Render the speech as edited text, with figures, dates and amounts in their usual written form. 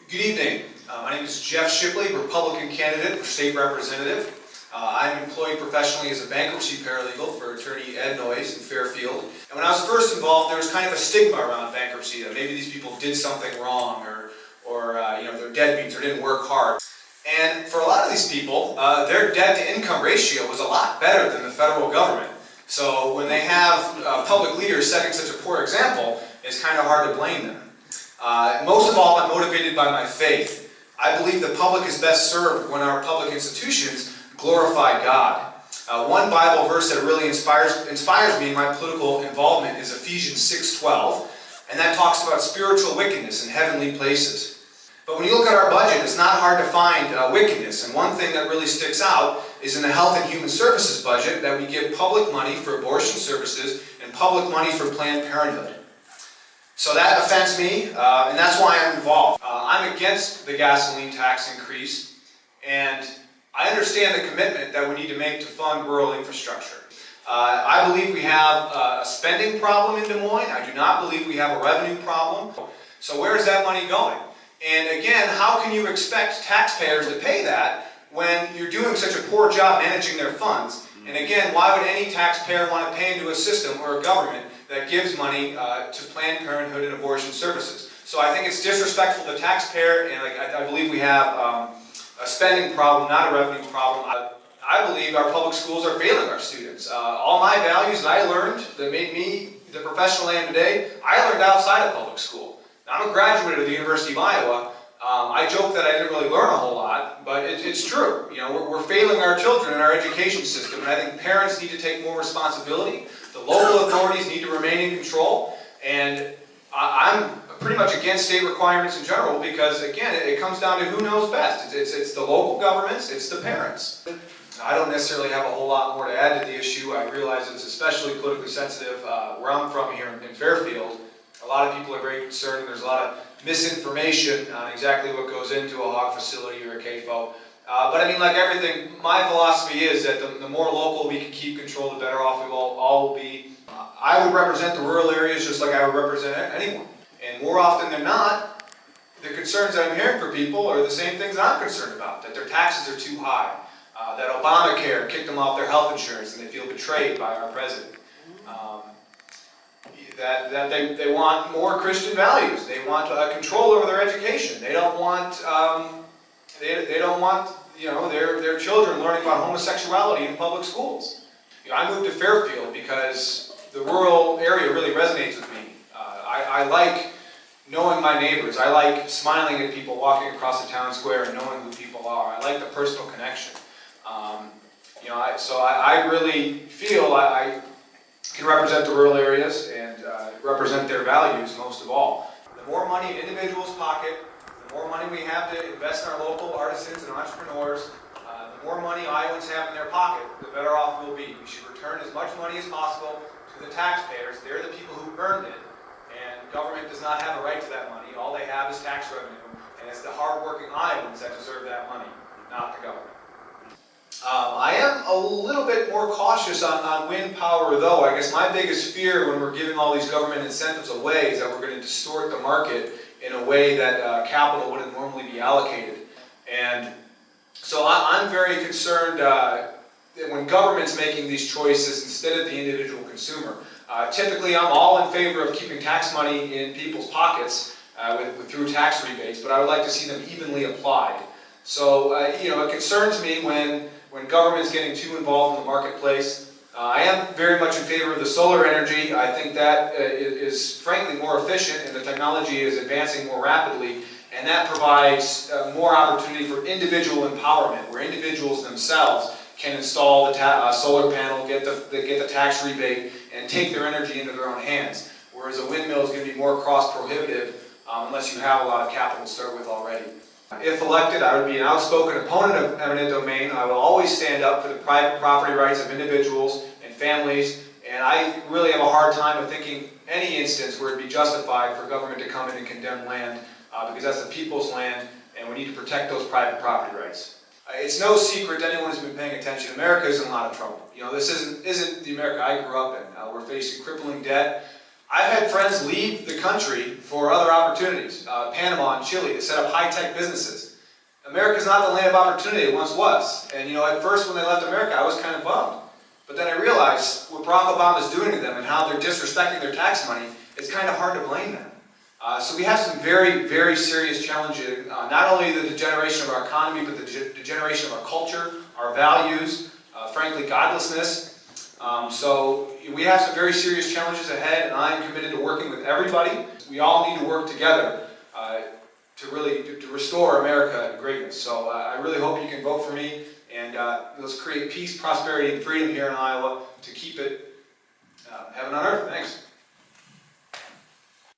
Good evening. My name is Jeff Shipley, Republican candidate for state representative. I'm employed professionally as a bankruptcy paralegal for attorney Ed Noyes in Fairfield. And when I was first involved, there was kind of a stigma around bankruptcy that maybe these people did something wrong or they're deadbeats or didn't work hard. And for a lot of these people, their debt-to-income ratio was a lot better than the federal government. So when they have public leaders setting such a poor example, it's kind of hard to blame them. Most of all, I'm motivated by my faith. I believe the public is best served when our public institutions glorify God. One Bible verse that really inspires me in my political involvement is Ephesians 6:12, and that talks about spiritual wickedness in heavenly places. But when you look at our budget, it's not hard to find wickedness, and one thing that really sticks out is in the Health and Human Services budget that we give public money for abortion services and public money for Planned Parenthood. So that offends me, and that's why I'm involved. I'm against the gasoline tax increase, and I understand the commitment that we need to make to fund rural infrastructure. I believe we have a spending problem in Des Moines. I do not believe we have a revenue problem. So where is that money going? And again, how can you expect taxpayers to pay that when you're doing such a poor job managing their funds? And again, why would any taxpayer want to pay into a system or a government that gives money to Planned Parenthood and abortion services? So I think it's disrespectful to the taxpayer, and I believe we have a spending problem, not a revenue problem. I believe our public schools are failing our students. All my values that I learned that made me the professional I am today, I learned outside of public school. Now, I'm a graduate of the University of Iowa. I joke that I didn't really learn a whole lot, but it's true. You know, we're failing our children in our education system, and I think parents need to take more responsibility. The local authorities need to remain in control, and I'm pretty much against state requirements in general because, again, it comes down to who knows best. It's the local governments, it's the parents. I don't necessarily have a whole lot more to add to the issue. I realize it's especially politically sensitive where I'm from here in Fairfield. A lot of people are very concerned. There's a lot of misinformation on exactly what goes into a hog facility or a CAFO. But I mean, like everything, my philosophy is that the more local we can keep control, the better off we all will be. I would represent the rural areas just like I would represent anyone. And more often than not, the concerns that I'm hearing from people are the same things that I'm concerned about, that their taxes are too high, that Obamacare kicked them off their health insurance and they feel betrayed by our president. That they want more Christian values. They want control over their education. They don't want they don't want their children learning about homosexuality in public schools. I moved to Fairfield because the rural area really resonates with me. I like knowing my neighbors. I like smiling at people walking across the town square and knowing who people are. I like the personal connection. So I really feel I can represent the rural areas and represent their values most of all. The more money in individuals' pocket, the more money we have to invest in our local artisans and entrepreneurs, the more money Iowans have in their pocket, the better off we'll be. We should return as much money as possible to the taxpayers. They're the people who earned it, and government does not have a right to that money. All they have is tax revenue, and it's the hard-working Iowans that deserve that money, not the government. I am a little bit more cautious on wind power, though. I guess my biggest fear when we're giving all these government incentives away is that we're going to distort the market in a way that capital wouldn't normally be allocated. And so I'm very concerned that when government's making these choices instead of the individual consumer. Typically, I'm all in favor of keeping tax money in people's pockets through tax rebates, but I would like to see them evenly applied. So, it concerns me when government's getting too involved in the marketplace. I am very much in favor of the solar energy. I think that is frankly more efficient and the technology is advancing more rapidly, and that provides more opportunity for individual empowerment where individuals themselves can install the solar panel, get the tax rebate, and take their energy into their own hands. Whereas a windmill is going to be more cost-prohibitive unless you have a lot of capital to start with already. If elected, I would be an outspoken opponent of eminent domain. I will always stand up for the private property rights of individuals and families, and I really have a hard time of thinking any instance where it would be justified for government to come in and condemn land because that's the people's land, and we need to protect those private property rights. It's no secret to anyone who's been paying attention, America is in a lot of trouble. This isn't the America I grew up in. We're facing crippling debt. I've had friends leave the country for other opportunities, Panama and Chile, to set up high-tech businesses. America's not the land of opportunity it once was. And at first when they left America, I was kind of bummed. But then I realized what Barack Obama's doing to them and how they're disrespecting their tax money, it's kind of hard to blame them. So we have some very, very serious challenges, not only the degeneration of our economy, but the degeneration of our culture, our values, frankly, godlessness. So we have some very serious challenges ahead, and I am committed to working with everybody. We all need to work together to restore America to greatness. So I really hope you can vote for me, and let's create peace, prosperity, and freedom here in Iowa to keep it heaven on earth. Thanks.